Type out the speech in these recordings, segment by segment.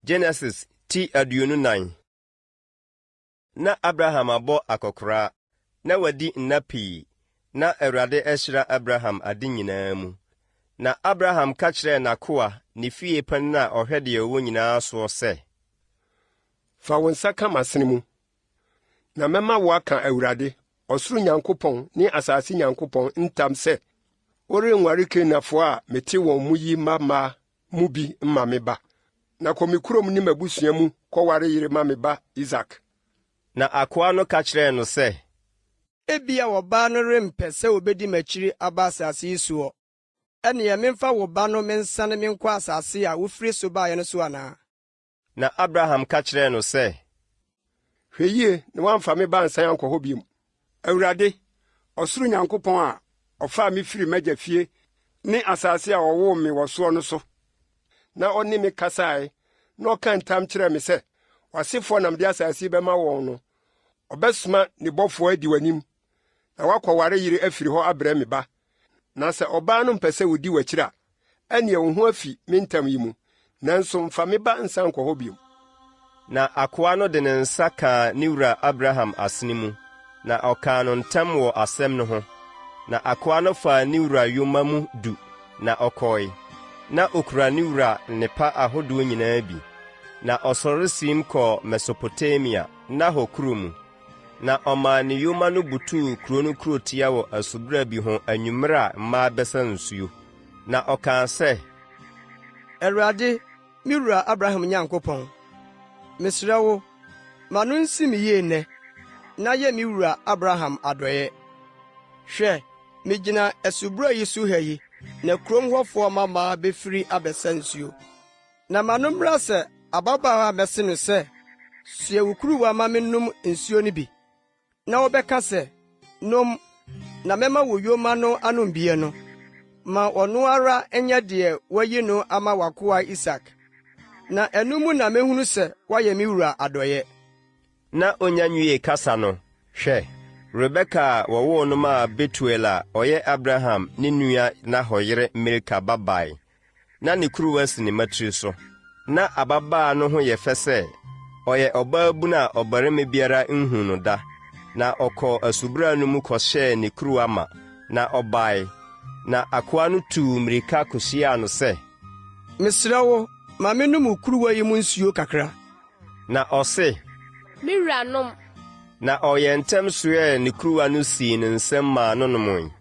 Genesis ti aduonu 9. Na Abraham abo akokora, na wadi nna pii, na Awurade ehyira Abraham ade nyinaa mu. Na Abraham ka kyerɛ n'akoa ne fie pan na ɔhwɛ de ɛwɔ nyinaa so sɛ, fa wo nsa ka m'asene mu, na mɛma wo aka Awurade, ɔsoro Nyankopɔn ne asase Nyankopɔn ntam sɛ, worenware Kanaanfoɔ a mete wɔn mu yi mma mu bi mma me ba. Na kɔ me kurom ne m'abusua mu kɔware yere ma me ba Isak. Na akoa no ka kyerɛ no sɛ, ebia wɔba no rempɛ sɛ obedi m'akyiri aba asase yi soɔ. Ɛneɛ memfa wo ba no mensane menkɔ asase a wofiri so baeɛ no so anaa? Na Abraham ka kyerɛ no sɛ, hwɛ yie na woamfa me ba nsan ankɔ hɔ biom. Awurade, ɔsoro Nyankopɔn a ɔfaa me firi m'agya fie ne asase a ɔwoo me wɔ soɔ no so, na ɔne me kasae, na ɔka ntam kyerɛ me sɛ, w'asefoɔ nam de asase bɛma wɔn no, ɔbɛsoma ne bɔfoɔ adi w'anim, na wakɔware yere afiri hɔ abrɛ me ba. Na sɛ ɔbaa no mpɛ sɛ wodi w'akyiri a, ɛneɛ wo ho afi me ntam yi mu, nanso mfa me ba nsan nkɔ hɔ biom. Na akoa no de ne nsa kaa ne wura Abraham asene mu, na ɔkaa no ntam wɔ asɛm no ho. Na akoa no faa ne wura yoma mu du, na ɔkɔe. Na okura ne wura nnepa ahodoɔ nyinaa bi. Na ɔsɔre sim kɔɔ Mesopotamia, na hɔ kuro mu. Na ɔmaa ne yoma no butuu kuro no kurotia wɔ asubura bi ho anwummere a mmaa bɛsa nsuo. Na ɔkaa sɛ, Awurade, me wura Abraham Nyankopɔn, mesrɛ wo, ma no nsi me yie nnɛ, na yɛ me wura Abraham adɔeɛ. Hwɛ, migyina asubura yi so ha yi, na kurom hɔfoɔ mmaa befiri abɛsa nsuo. Na ma no mmra sɛ ababaawa bɛse no sɛ, sua wo kuruwa ma mennom nsuo no bi. Na wɔbɛka sɛ, nom, na mɛma wo yoma no anom bie no. Ma ɔno ara ɛnyɛ deɛ wayi no ama w'akoa Isak. Na ɛno mu na mehunu sɛ woayɛ me wura adɔeɛ. Na onya nwie kasa no, hwɛ, Rebeka a wɔwoo no maa Betuel a ɔyɛ Abraham ne nua Nahor yere Milka babae. Na ne kuruwa si ne matiri so. Na ababaa no ho yɛ fɛ sɛ, ɔyɛ ɔbaabunu a ɔbarima biara nhu no da. Na ɔkɔ asubura no mu kɔhyɛɛ ne kuruwa ma, na ɔbae. Na akoa no tuu mmirika kohyiaa no sɛ, mesrɛ wo, ma mennom wo kuruwa yi mu nsuo kakra. Na ɔse, me wura nom. Na ɔyɛ ntɛm soɛɛ ne kuruwa no sii ne nsɛm maa no nomee.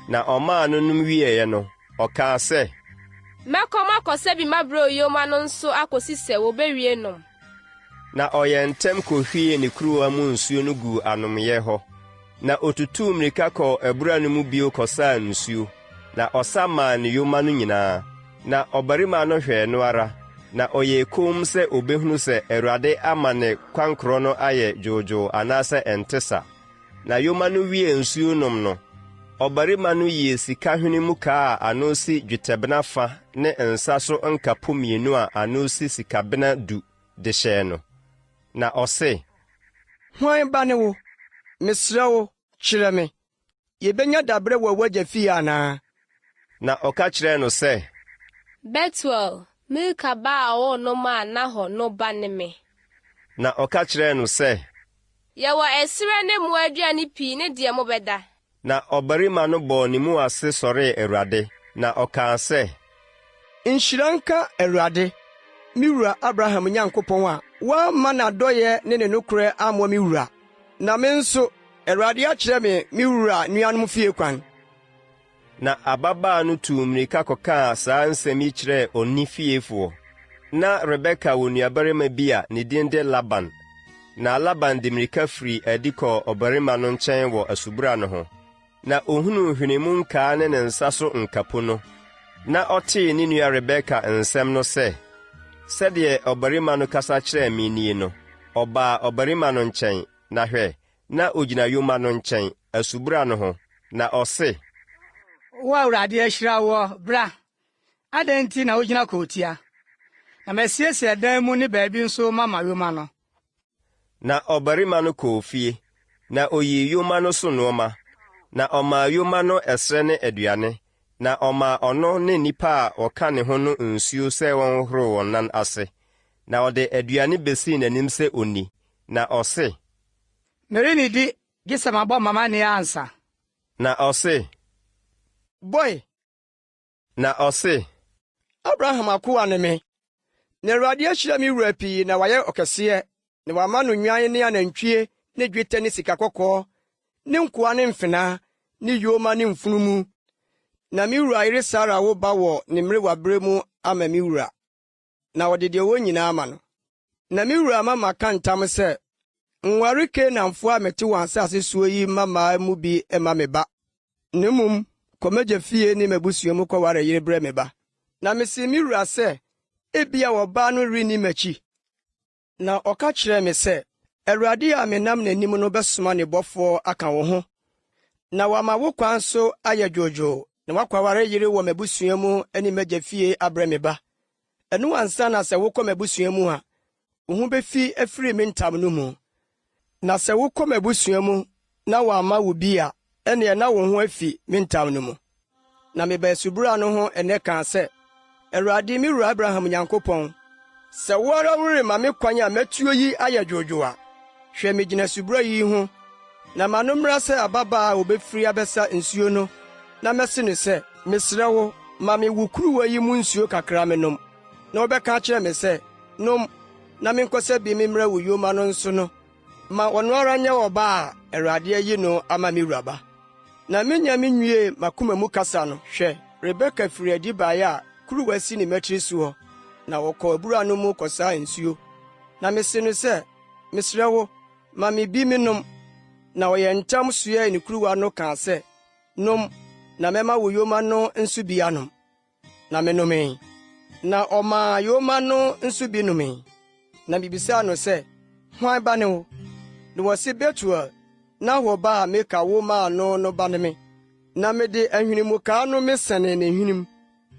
Na ɔmaa no nom wieeɛ no, ɔkaa sɛ, mɛkɔ makɔsɛ bi mabrɛ oyoma no nso akosi sɛ wobewie nom. Na ɔyɛ ntɛm kɔhwiee ne kuruwa mu nsuo no gu anomyɛ hɔ. Na otutuu mmirika kɔɔ abura no mu bio kɔsaa nsuo. Na ɔsa maa ne yoma no nyinaa. Na ɔbarima no hwɛɛ no ara. Na ɔyɛ komm sɛ obehunu sɛ Awurade ama ne kwankorɔ no ayɛ dwoodwoo anaasɛ ɛnte sa. Na yoma no wie nsuo nom no, ɔbarima no yie sika hwene mu kaa a ano si dwetɛbena fa ne nsa so nkapo mmienu a ano si sikabena 10 de hyɛɛ no. Na ɔse, Hwan ba ne wo? Mesrɛ wo, kyerɛ me. Yebenya dabrɛ wɔ w'agya fie anaa? Na ɔka kyerɛɛ no sɛ, Betuel, Milka ba a ɔwɔ no maa Nahor no ba ne me. Na ɔka kyerɛɛ no sɛ, yɛwɔ ɛserɛ ne mmoa aduane pii ne deɛ mobɛda. Na ɔbarima no bɔɔ ne mu ase sɔree Awurade. Na ɔkaa sɛ, Nhyira nka Awurade, me wura Abraham Nyankopɔn a woamma n'adɔyɛ ne ne nokorɛ ammɔ me wura. Na me nso, Awurade akyerɛ me wura nuanom fie kwan. Na ababaa no tuu mmirika kɔkaa saa nsɛm yi kyerɛɛ onni fiefoɔ. Na Rebeka wɔ nuabarima bi a ne din de Laban. Na Laban de mmirika firi adi kɔɔ ɔbarima no nkyɛn wɔ asubura no ho. Na ohunuu hwenemu nkaa ne ne nsa so nkapo no. Na ɔtee ne nua Rebeka nsɛm no sɛ, sɛdeɛ ɔbarima no kasa kyerɛɛ me nie no, ɔbaa ɔbarima no nkyɛn. Na hwɛ, na ogyina yoma no nkyɛn, asubura no ho. Na ɔse, wo Awurade ahyira wɔ bra, adɛn nti na wogyina kootia? Na masiesie dan mu ne baabi nso mama yoma no. Na ɔbarima no kɔɔ fie, na oyii yoma no so nneɛma. Na ɔmaa yoma no ɛsrɛ ne aduane. Na ɔmaa ɔno ne nnipa a ɔka ne ho no nsuo sɛ wɔnhoro wɔn nan ase. na ɔde aduane besii n'anim sɛ onni, na ɔse, merenidi gye sɛ mabɔ mama ne ansa. na ɔse, Boy, na ɔse, Abraham akoa ne me. Na Awurade ahyira me wura pii na wayɛ ɔkɛseɛ, na wama no nnwan ne anantwie ne dwetɛ ne sikakɔkɔɔ ne nkoa ne mfenaa ne yoma ne mfunumu. Na me wura yere Sara wo ba wɔ ne mmerewabere mu ama me wura, na wɔde deɛ wɔ nyinaa ama no. Na me wura ma maka ntam sɛ, nware Kanaanfo a mete wɔn asase soɔ yi mmamaa mu bi ma me ba. Na mmom, kɔmagya fie ne m'abusua mu kɔware yere brɛ me ba. Na mesi me wura sɛ, ebia wɔbaa no renni m'akyi. Na ɔka kyerɛɛ me sɛ, Awurade a menam n'anim no bɛsoma ne bɔfoɔ aka wo ho, na wama wo kwan so ayɛ dwoodwoo, na woakɔware yere wɔ m'abusua mu ne m'agya fie abrɛ me ba. Ɛno ansa na sɛ wokɔ m'abusua mu a, wo ho befi afiri me ntam no mu. Na sɛ wokɔ m'abusua mu na wɔamma wo bi a, ɛneɛ na wo ho afi me ntam no mu. Na meba asubura no ho ɛnɛ kaa sɛ, Awurade me wura Abraham Nyankopɔn, sɛ wo ara worema me kwan a matuo yi ayɛ dwoodwoo a, hwɛ megyina subura yi ho, na ma no mmra sɛ ababaa a obefiri abɛsa nsuo no, na mɛse no sɛ, mesrɛ wo, ma me wo kuruwa yi mu nsuo kakra me nom. Na wobɛka kyerɛ me sɛ, nom, na menkɔsɛ bi memmrɛ wo yoma no nso no, ma ɔno ara nyɛ ɔba a Awurade ayi no ama me wuraba. Na menya me nwie makoma mu kasa no, hwɛ, Rebeka firi adi baeɛ a kuruwa si ne matiri so hɔ, na wɔkɔ abura no mu kɔsaa nsuo. Na mese no sɛ, mesrɛ wo, ma me bi me nom. Na ɔyɛ ntam soɛɛ ne kuruwa no kaa sɛ, nom, na mɛma wo yoma no nso bi anom. Na menomee. Na ɔmaa yoma no nso bi nomee. Na mibisaa no sɛ, hwan ba ne wo? Na wɔse Betuel, na hɔ ba a meka wo maa no ba ne me. Na mede ahwinimukaa no mesɛne ne hwenem,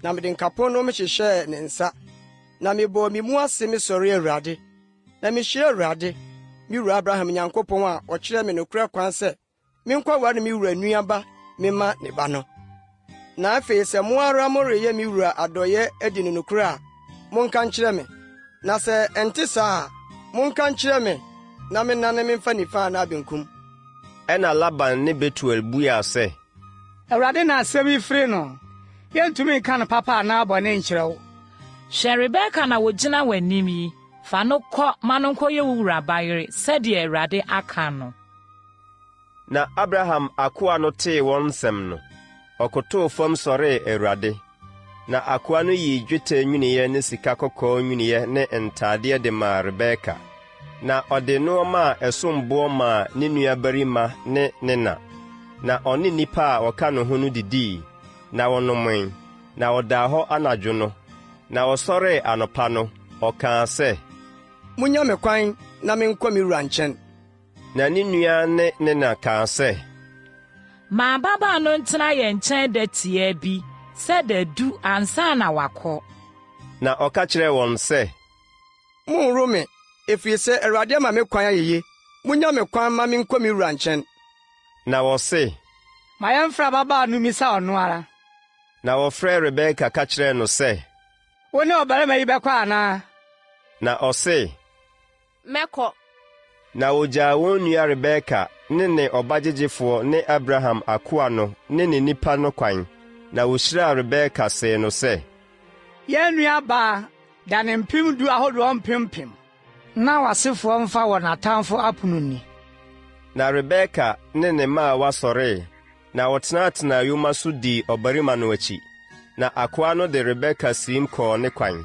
na mede nkapɔn no mehyehyɛɛ ne nsa. Na mebɔɔ me mu ase mesɔre Awurade. Na mehyira Awurade, me wura Abraham Nyankopɔn a ɔkyerɛ me nokorɛ kwan sɛ menkɔware me wura nuaba mema ne ba no. Na afei sɛ mo ara moreyɛ me wura adɔyɛ adi no nokorɛ a, monka nkyerɛ me. Na sɛ ɛnte saa a, monka nkyerɛ me, na menane memfa nifa anaa benkum. ɛna Laban ne Betuel buaa sɛ, Awurade na asɛm yi firi no, yɛntumi nka no papa anaa bɔne nkyerɛ wo. Hyɛ Rebeka na wogyina w'anim yi, fa no kɔ ma no nkɔyɛ wo wura bayere sɛdeɛ Awurade aka no. Na Abraham akoa no tee wɔn nsɛm no, ɔkotow fam sɔree Awurade. Na akoa no yii dwetɛ nwiniɛ ne sikakɔkɔɔ nwiniɛ ne ntadeɛ de maa Rebeka. Na ɔde nneɛma a ɛsom boɔ maa ne nuabarima ne ne na. Na ɔne nnipa a wɔka no ho no didii, na wɔnomee, na ɔdaa hɔ anadwo no. Na ɔsɔree anɔpa no, ɔkaa sɛ, Munya me kwan na menkɔ me wura nkyɛn. na ne nua ne na kaa sɛ, Ma ababaa no ntena yɛn nkyɛn da tiaa bi, sɛ da du ansa na wakɔ. na ɔka kyerɛɛ wɔn sɛ, Monro me, efiri sɛ Awurade ama me kwan ayeye. Munya me kwan ma menkɔ me wura nkyɛn. na wɔse, Ma yɛmfra ababaa no mmisa ɔno ara. na wɔfrɛɛ Rebeka ka kyerɛɛ no sɛ, Wo ne ɔbarima yi bɛkɔ anaa? na ɔse, Mɛkɔ. na wogyaa wɔn nua Rebeka ne ɔbagyegyefoɔ ne Abraham akoa no ne ne nnipa no kwan, na wohyiraa Rebeka see no sɛ, Yɛn nua baa da ne mpem du ahodoɔ mpempem, na w'asefoɔ mfa wɔ n'atamfo apono ni. na Rebeka ne ne mmaawa sɔree, na wɔtenatenaa yoma so dii ɔbarima no akyi. Na akoa no de Rebeka siim kɔɔ ne kwan.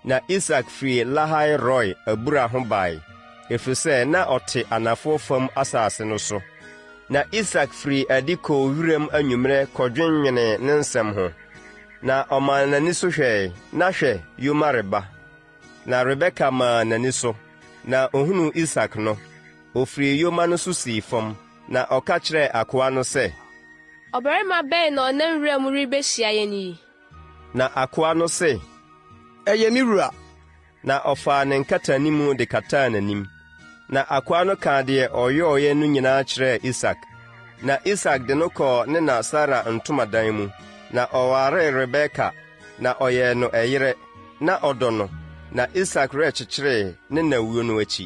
Na Isak firi Lahai Roi abura ho bae, efisɛ na ɔte anafoɔ fam asase no so. Na Isak firi adi kɔɔ wiram anwummerɛ kɔdwenwenee ne nsɛm ho. Na ɔmaa n'ani so hwɛe, na hwɛ, yoma reba. Na Rebeka maa n'ani so, na ohunuu Isak no, ofiri yoma no so sii fam, na ɔka kyerɛɛ akoa no sɛ, Ɔbarima bɛn na ɔnam nwura mu rebehyia yɛn yi? na akoa no se, Ɛyɛ me wura. na ɔfaa ne nkatanimu de kataa n'anim. Na akoa no kaa deɛ ɔyɛɔyɛ no nyinaa kyerɛɛ Isak. Na Isak de no kɔɔ ne na Sara ntomadan mu, na ɔwaree Rebeka, na ɔyɛɛ no ɛyere, na ɔdɔ no. na Isak rɛkyekyeree ne nnawuo no akyi.